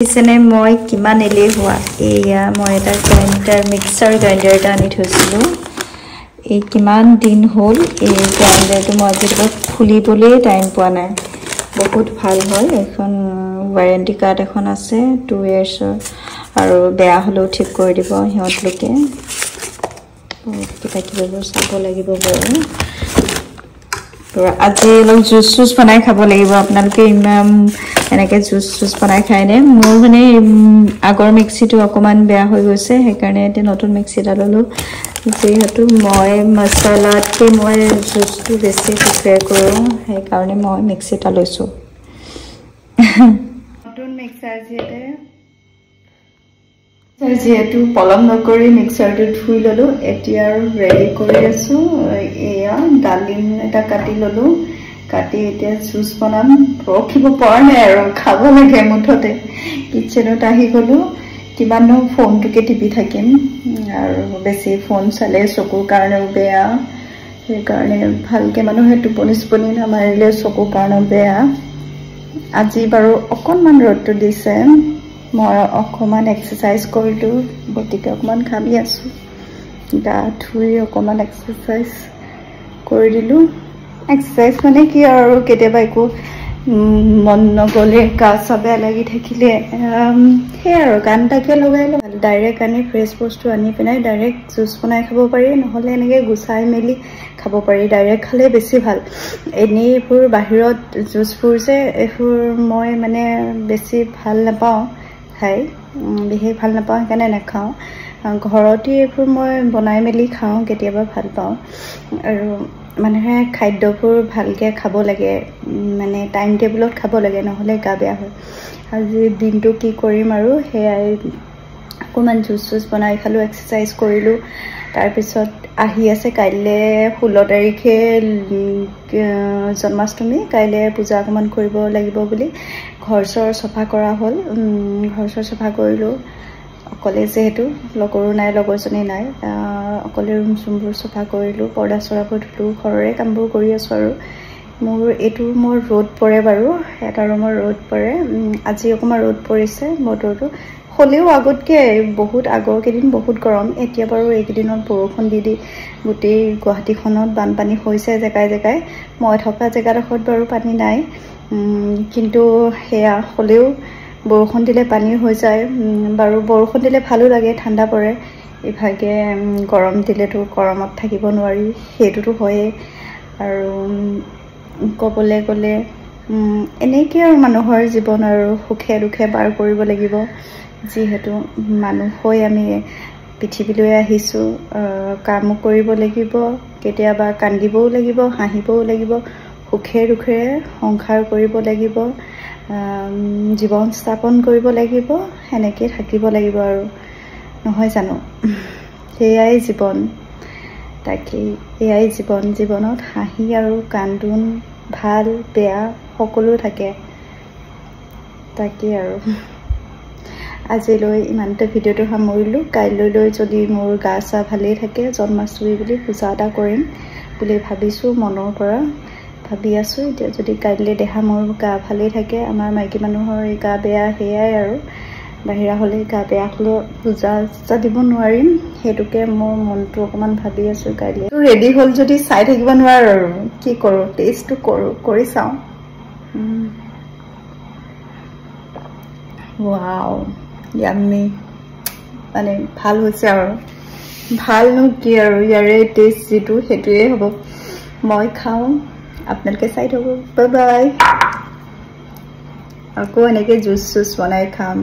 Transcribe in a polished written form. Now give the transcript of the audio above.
পিছনে মই কিমান এলেহুৱা এয়া মই এটা গ্ৰাইণ্ডাৰ মিক্সাৰ গ্ৰাইণ্ডাৰ এটা আনি থৈছিলোঁ এই কিমান দিন হ'ল এই গ্ৰাইণ্ডাৰটো মই আজিলৈকে খুলিবলৈ টাইম পোৱা নাই বহুত ভাল হয় এখন ৱাৰেণ্টি কাৰ্ড এখন আছে 2 ইয়াৰ্ছৰ আৰু বেয়া হ'লেও ঠিক কৰি দিব সিহঁতলোকে কিবা কিবাবোৰ চাব লাগিব বাৰু আজি অলপ জুচ বনাই খাব লাগিব আপোনালোকে ইমান এনেকে জুচ বনাই খাইনে মোৰ মানে আগৰ মিক্সিটো অকমান বেয়া হৈ গৈছে সেইকাৰণে এটা নতুন মিক্সি এটা ললো যেহেতু মই মছলাতকে মই জুচটো বেছি প্ৰিফাৰ কৰোঁ সেইকাৰণে মই মিক্সি এটা লৈছো নতুন মিক্সাৰ যেহেতু পলম নকৰি মিক্সাৰটো ধুই ললো এতিয়া আৰু ৰেডি কৰি আছো এয়া ডালিম এটা কাটি ললো কাটি এতিয়া জুচ বনাম ৰখিব পৰা নাই আৰু খাব লাগে মুঠতে কিচেনত আহি গলো কিমানো ফোনটোকে টিপি থাকিম আৰু বেছি ফোন চালে চকুৰ কাৰণেও বেয়া সেইকাৰণে ভালকে মানুহে টোপনি নামাৰিলে চকুৰ কাৰণে বেয়া আজি বাৰু অকণমান ৰ'দটো দিছে মই অকণমান এক্সাৰসাইজ কৰিলো গতিকে অকণমান খাবি আছো গা ধুই অকণমান এক্সাৰসাইজ কৰি দিলো এক্সাৰসাইজ মানে কি আৰু কেতিয়াবা একো মন নগলে গা চাবে লাগি থাকিলে হে আৰু গান তাকে লগাই ডাইৰেক্ট আনি ফ্ৰেছ বস্তু আনি পিনাই ডাইৰেক্ট জুচ বনাই খাব পাৰি নহলে এনেকে গুছাই মেলি খাব পাৰি ডাইৰেক্ট খালে বেছি ভাল এনেইবোৰ বাহিৰত জুচবোৰ যে এইবোৰ মই মানে বেছি ভাল নাপাওঁ খাই বিশেষ ভাল নাপাওঁ সেইকাৰণে নাখাওঁ ঘৰতে এইবোৰ মই বনাই মেলি খাওঁ কেতিয়াবা ভাল পাওঁ আৰু মানুহে খাদ্যবোৰ ভালকে খাব লাগে মানে টাইম টেবুলত খাব লাগে নহলে গা বেয়া হয় আজি দিনটো কি কৰিম আৰু হেয়াই অকণমান জুচ বনাই খালো এক্সাৰসাইজ কৰিলো তাৰপিছত আহি আছে কাইলে 16 তাৰিখে জন্মাষ্টমী কাইলে পূজা অকমান কৰিব লাগিব বুলি ঘৰচৰ সফা কৰা হ'ল ঘৰচৰ সফা কৰিলো অকলে যেহেতু লগৰো নাই লগৰজনী নাই অকলে ৰুম চুমবোৰ সফা কৰিলো পৰ্দা চৰাবোৰ ধুলো ঘৰৰে কামবোৰ কৰি আছো আৰু মোৰ এইটো মোৰ ৰ'দ পৰে বাৰু এটা ৰুমৰ ৰ'দ পৰে আজি অকমান ৰ'দ পৰিছে বতৰটো হলেও আগতকে বহুত আগৰ কেদিন বহুত গৰম এতিয়া বাৰু এইকেদিনত বৰষুণ দি গোটেই গুৱাহাটীখনত বানপানী হৈছে জেগাই মই থকা জেগাডোখৰত বাৰু পানী নাই কিন্তু হেয়া হলেও বৰষুণ দিলে পানী হৈ যায় বাৰু বৰষুণ দিলে ভালো লাগে ঠাণ্ডা পৰে ইভাগে গৰম দিলেতো গৰমত থাকিব নোৱাৰি হেতুটো হয় আৰু কবলে গলে এনেকৈ আৰু মানুহৰ জীৱন আৰু সুখে দুখে পাৰ কৰিব লাগিব যিহেতু মানুহ হৈ আমি পৃথিৱীলৈ আহিছো কাম কৰিব লাগিব কেতিয়াবা কান্দিবও লাগিব হাঁহিবও লাগিব সুখে দুখে সংসাৰ কৰিব লাগিব জীৱন স্থাপন কৰিব লাগিব এনেকৈ থাকিব লাগিব আৰু নহয় জানো সেয়াই জীৱন তাকে এয়াই জীৱনত হাঁহি আৰু কান্দোন ভাল বেয়া সকলো থাকে তাকে আৰু আজিলৈ ইমানতে ভিডিঅ'টো সামৰিলো কাইলৈ যদি মোৰ গা চা ভালেই থাকে জন্মাষ্টমী বুলি পূজা এটা কৰিম বুলি ভাবিছো মনৰ পৰা ভাবি আছো এতিয়া যদি কাইলৈ দেখা মোৰ গা ভালেই থাকে আমাৰ মাইকী মানুহৰ গা বেয়া হেয়াই আৰু বাহিৰা হলে গা বেয়া হলে পূজা দিব নোৱাৰিম হেতুকে মোৰ মনটো অকমান ভাবি আছো কাইলৈ ৰেডি হল যদি চাই থাকিব নোৱাৰো আৰু কি কৰো টেষ্টটো কৰি চাও ওয়াও ইয়াম্মি মানে ভাল হৈছে আৰু ভালনো কি আৰু ইয়াৰে টেষ্ট যেটো হেতুৱে হ'ব মই খাও আপোনালোকে চাই থাকক বাই বাই আকৌ এনেকৈ জুচ বনাই খাম